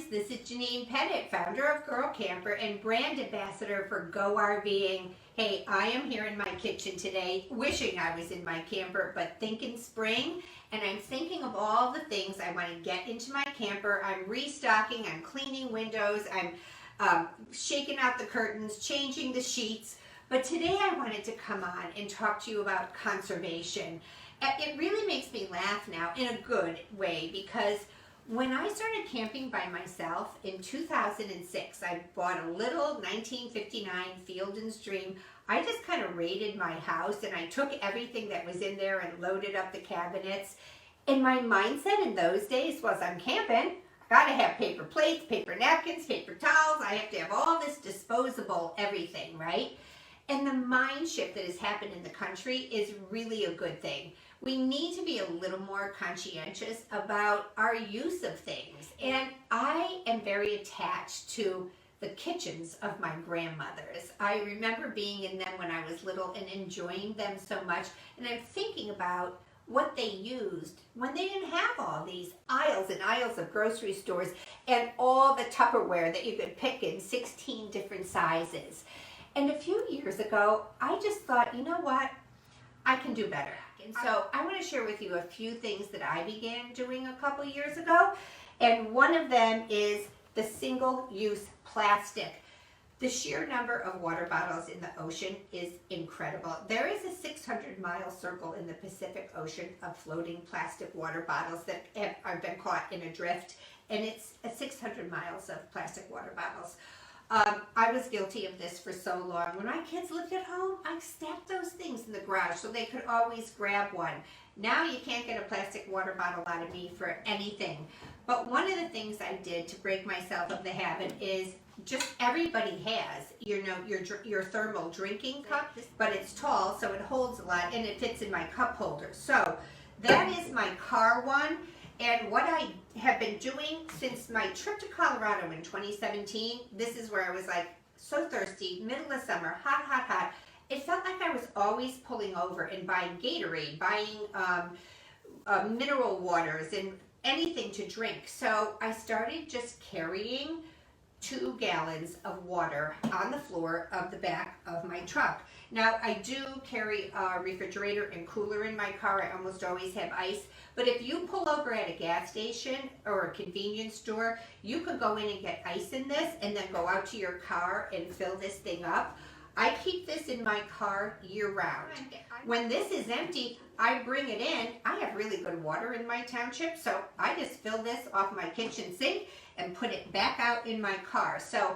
friends, this is Janine Pettit, founder of Girl Camper and brand ambassador for Go RVing. Hey, I am here in my kitchen today, wishing I was in my camper, but thinking spring, and I'm thinking of all the things I want to get into my camper. I'm restocking, I'm cleaning windows, I'm shaking out the curtains, changing the sheets, but today I wanted to come on and talk to you about conservation. It really makes me laugh now in a good way, because when I started camping by myself in 2006, I bought a little 1959 Field & Stream. I just kind of raided my house and I took everything that was in there and loaded up the cabinets. And my mindset in those days was, I'm camping, I gotta have paper plates, paper napkins, paper towels, I have to have all this disposable everything, right? And the mind shift that has happened in the country is really a good thing. We need to be a little more conscientious about our use of things. And I am very attached to the kitchens of my grandmothers. I remember being in them when I was little and enjoying them so much. And I'm thinking about what they used when they didn't have all these aisles and aisles of grocery stores and all the Tupperware that you could pick in 16 different sizes. And a few years ago, I just thought, you know what? I can do better. And so I want to share with you a few things that I began doing a couple years ago. And one of them is the single-use plastic. The sheer number of water bottles in the ocean is incredible. There is a 600-mile circle in the Pacific Ocean of floating plastic water bottles that have been caught in a drift. And it's 600 miles of plastic water bottles. I was guilty of this for so long. When my kids lived at home, I stacked those things in the garage so they could always grab one. Now you can't get a plastic water bottle out of me for anything. But one of the things I did to break myself of the habit is just everybody has, you know, your thermal drinking cup, but it's tall so it holds a lot and it fits in my cup holder. So that is my car one. And what I have been doing since my trip to Colorado in 2017, this is where I was like so thirsty, middle of summer, hot, hot, hot. It felt like I was always pulling over and buying Gatorade, buying mineral waters and anything to drink. So I started just carrying 2 gallons of water on the floor of the back of my truck. Now, I do carry a refrigerator and cooler in my car. I almost always have ice. But if you pull over at a gas station or a convenience store, you could go in and get ice in this and then go out to your car and fill this thing up. I keep this in my car year round. When this is empty, I bring it in. I have really good water in my township, so I just fill this off my kitchen sink and put it back out in my car. So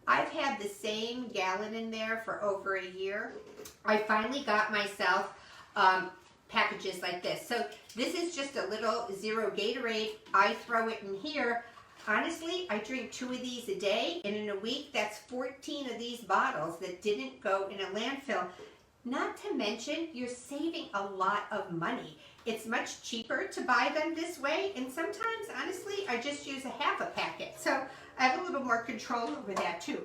I've had the same gallon in there for over a year. I finally got myself packages like this. So this is just a little zero Gatorade. I throw it in here. Honestly, I drink 2 of these a day, and in a week, that's 14 of these bottles that didn't go in a landfill. Not to mention, you're saving a lot of money. It's much cheaper to buy them this way, and sometimes, honestly, I just use a half a packet. So I have a little more control over that too.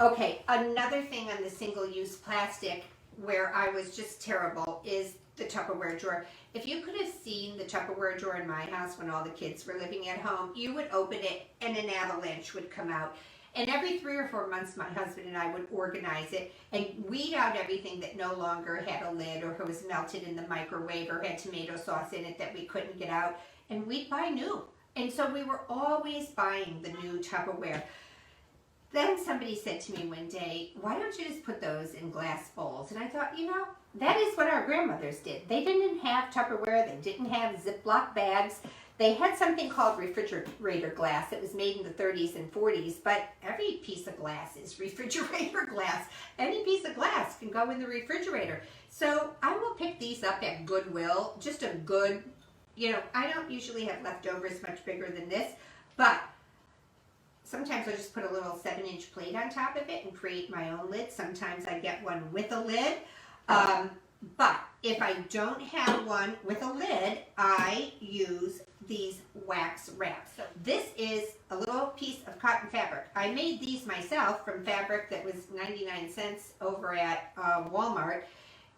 Okay, another thing on the single-use plastic where I was just terrible is the Tupperware drawer. If you could have seen the Tupperware drawer in my house when all the kids were living at home, you would open it and an avalanche would come out. And every 3 or 4 months, my husband and I would organize it and weed out everything that no longer had a lid or was melted in the microwave or had tomato sauce in it that we couldn't get out, and we'd buy new. And so we were always buying the new Tupperware. Then somebody said to me one day, why don't you just put those in glass bowls? And I thought, you know, that is what our grandmothers did. They didn't have Tupperware. They didn't have Ziploc bags. They had something called refrigerator glass that was made in the 30s and 40s, but every piece of glass is refrigerator glass. Any piece of glass can go in the refrigerator. So I will pick these up at Goodwill, just a good, you know, I don't usually have leftovers much bigger than this, but sometimes I'll just put a little 7-inch plate on top of it and create my own lid. Sometimes I get one with a lid. But if I don't have one with a lid, I use these wax wraps. So this is a little piece of cotton fabric. I made these myself from fabric that was 99 cents over at Walmart.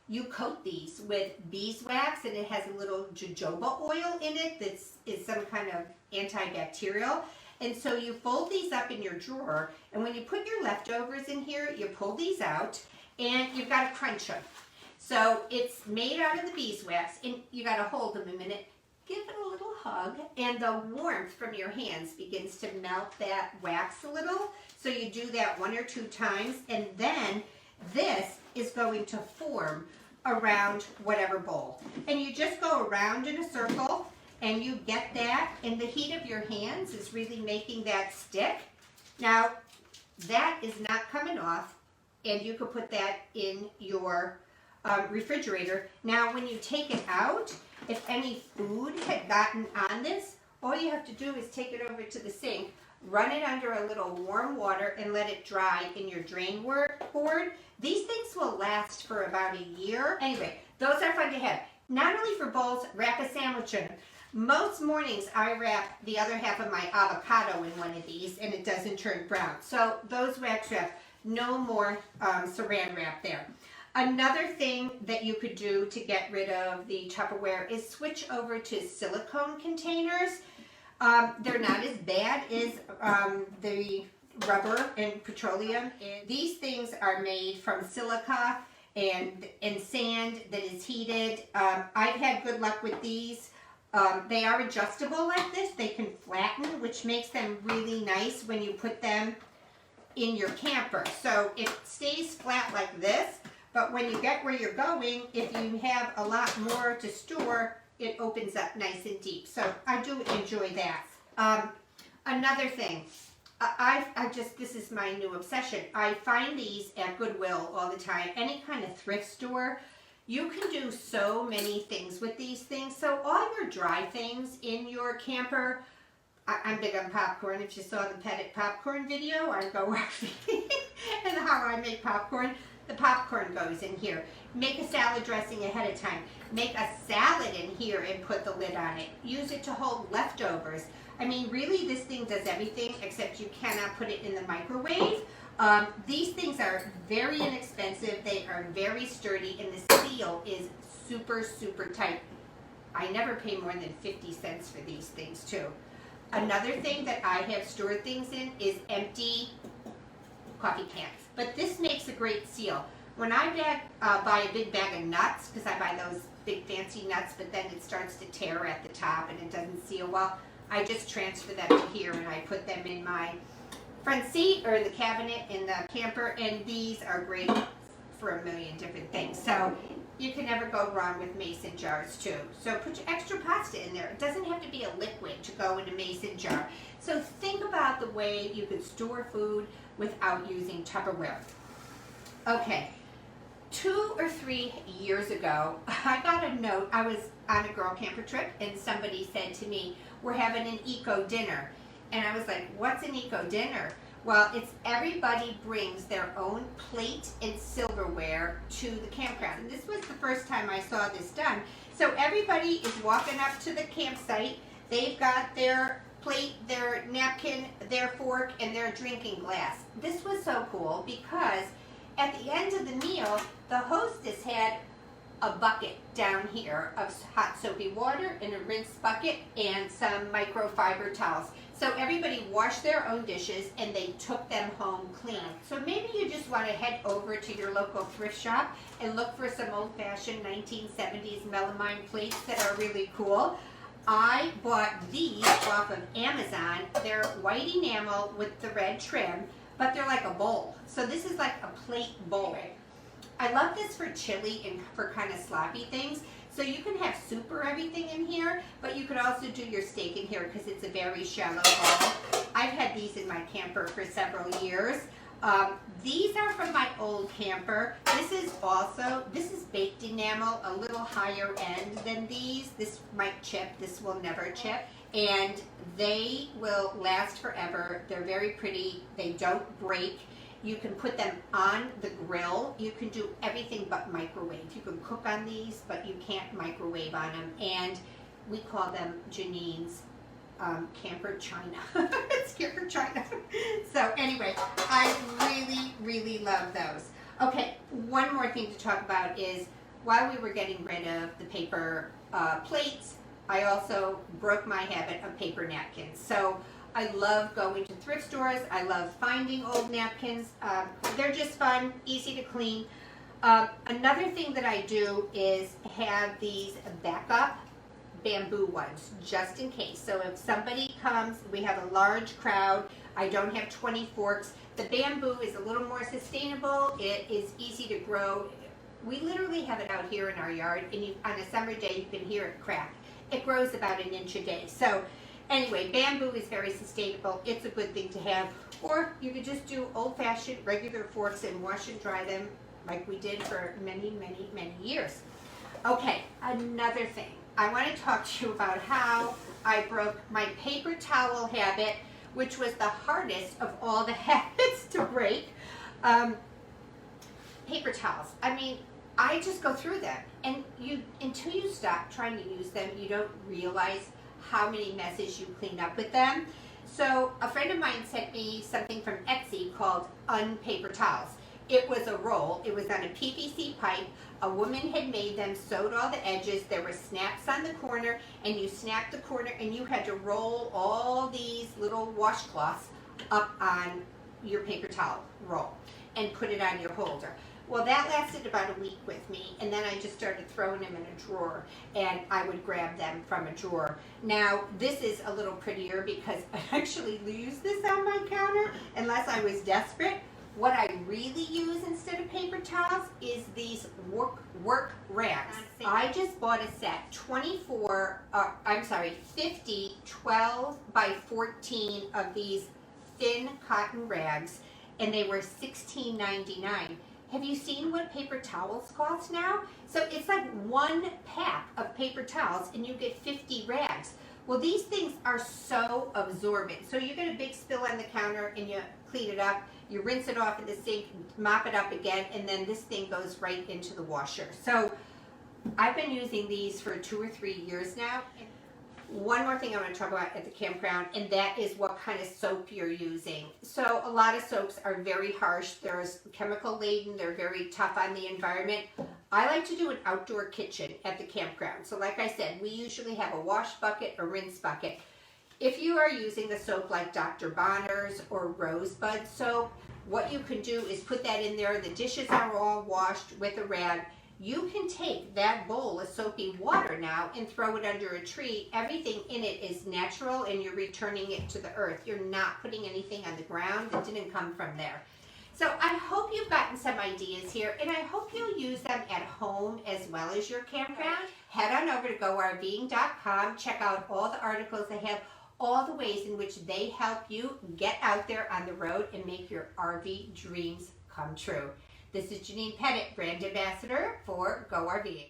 You coat these with beeswax, and it has a little jojoba oil in it that is some kind of antibacterial. And so you fold these up in your drawer, and when you put your leftovers in here, you pull these out, and you've got to crunch them. So it's made out of the beeswax, and you got to hold them a minute, give it a little hug, and the warmth from your hands begins to melt that wax a little. So you do that 1 or 2 times, and then this is going to form around whatever bowl. And you just go around in a circle, and you get that, and the heat of your hands is really making that stick. Now, that is not coming off, and you could put that in your refrigerator. Now, when you take it out, if any food had gotten on this, all you have to do is take it over to the sink, run it under a little warm water, and let it dry in your drain board. These things will last for about a year. Anyway, those are fun to have. Not only for bowls, wrap a sandwich in them. Most mornings I wrap the other half of my avocado in one of these, and it doesn't turn brown. So those wax wrap, no more saran wrap there. Another thing that you could do to get rid of the Tupperware is switch over to silicone containers. They're not as bad as the rubber and petroleum. And these things are made from silica and sand that is heated. I've had good luck with these. They are adjustable like this. They can flatten, which makes them really nice when you put them in your camper. So it stays flat like this, but when you get where you're going, if you have a lot more to store, it opens up nice and deep. So I do enjoy that. Another thing, this is my new obsession. I find these at Goodwill all the time, any kind of thrift store. You can do so many things with these things. So all your dry things in your camper, I'm big on popcorn. If you saw the Pettit popcorn video on Go RV and how I make popcorn, the popcorn goes in here. Make a salad dressing ahead of time. Make a salad in here and put the lid on it. Use it to hold leftovers. I mean, really, this thing does everything except you cannot put it in the microwave. These things are very inexpensive. They are very sturdy, and the seal is super, super tight. I never pay more than 50 cents for these things, too. Another thing that I have stored things in is empty coffee cans. But this makes a great seal. When I buy a big bag of nuts, because I buy those big fancy nuts, but then it starts to tear at the top and it doesn't seal well, I just transfer them to here and I put them in my front seat or in the cabinet in the camper, and these are great for a million different things. So you can never go wrong with mason jars too. So put your extra pasta in there. It doesn't have to be a liquid to go in a mason jar. So think about the way you could store food without using Tupperware. Okay, 2 or 3 years ago, I got a note. I was on a girl camper trip and somebody said to me, we're having an eco dinner. And I was like, what's an eco dinner? Well, it's everybody brings their own plate and silverware to the campground. And this was the first time I saw this done. So everybody is walking up to the campsite. They've got their plate, their napkin, their fork, and their drinking glass. This was so cool because at the end of the meal, the hostess had a bucket down here of hot soapy water and a rinse bucket and some microfiber towels. So everybody washed their own dishes and they took them home clean. So maybe you just want to head over to your local thrift shop and look for some old-fashioned 1970s melamine plates that are really cool. I bought these off of Amazon. They're white enamel with the red trim, but they're like a bowl. So this is like a plate bowl. I love this for chili and for kind of sloppy things. So you can have soup or everything in here, but you could also do your steak in here because it's a very shallow bowl. I've had these in my camper for several years. These are from my old camper. This is baked enamel, a little higher end than these. This might chip, this will never chip. And they will last forever. They're very pretty, they don't break. You can put them on the grill. You can do everything but microwave. You can cook on these, but you can't microwave on them. And we call them Janine's camper china. It's camper china. So anyway, I really, really love those. Okay, one more thing to talk about is while we were getting rid of the paper plates, I also broke my habit of paper napkins. So I love going to thrift stores. I love finding old napkins. They're just fun, easy to clean. Another thing that I do is have these backup bamboo ones, just in case. So if somebody comes, we have a large crowd, I don't have 20 forks. The bamboo is a little more sustainable. It is easy to grow. We literally have it out here in our yard, and on a summer day you can hear it crack. It grows about an inch a day. So anyway, bamboo is very sustainable. It's a good thing to have. Or you could just do old-fashioned regular forks and wash and dry them like we did for many, many, many years. Okay, another thing. I want to talk to you about how I broke my paper towel habit, which was the hardest of all the habits to break. Paper towels. I mean, I just go through them, and until you stop trying to use them, you don't realize how many messes you clean up with them. So a friend of mine sent me something from Etsy called Unpaper Towels. It was a roll. It was on a PVC pipe. A woman had made them, sewed all the edges. There were snaps on the corner, and you snapped the corner, and you had to roll all these little washcloths up on your paper towel roll and put it on your holder. Well, that lasted about a week with me, and then I just started throwing them in a drawer, and I would grab them from a drawer. Now, this is a little prettier because I actually use this on my counter unless I was desperate. What I really use instead of paper towels is these work rags. I just bought a set, 50 12 by 14 of these thin cotton rags, and they were $16.99. Have you seen what paper towels cost now? So it's like one pack of paper towels and you get 50 rags. Well, these things are so absorbent. So you get a big spill on the counter and you clean it up, you rinse it off in the sink, mop it up again, and then this thing goes right into the washer. So I've been using these for 2 or 3 years now. One more thing I want to talk about at the campground, and that is what kind of soap you're using. So a lot of soaps are very harsh. They're chemical laden. They're very tough on the environment. I like to do an outdoor kitchen at the campground. So like I said, we usually have a wash bucket, a rinse bucket. If you are using the soap like Dr. Bonner's or Rosebud soap, what you can do is put that in there. The dishes are all washed with a rag. You can take that bowl of soapy water now and throw it under a tree. Everything in it is natural, and you're returning it to the earth. You're not putting anything on the ground that didn't come from there. So I hope you've gotten some ideas here, and I hope you'll use them at home as well as your campground. Head on over to GoRVing.com. Check out all the articles they have, all the ways in which they help you get out there on the road and make your RV dreams come true. This is Janine Pettit, Brand Ambassador for Go RVing.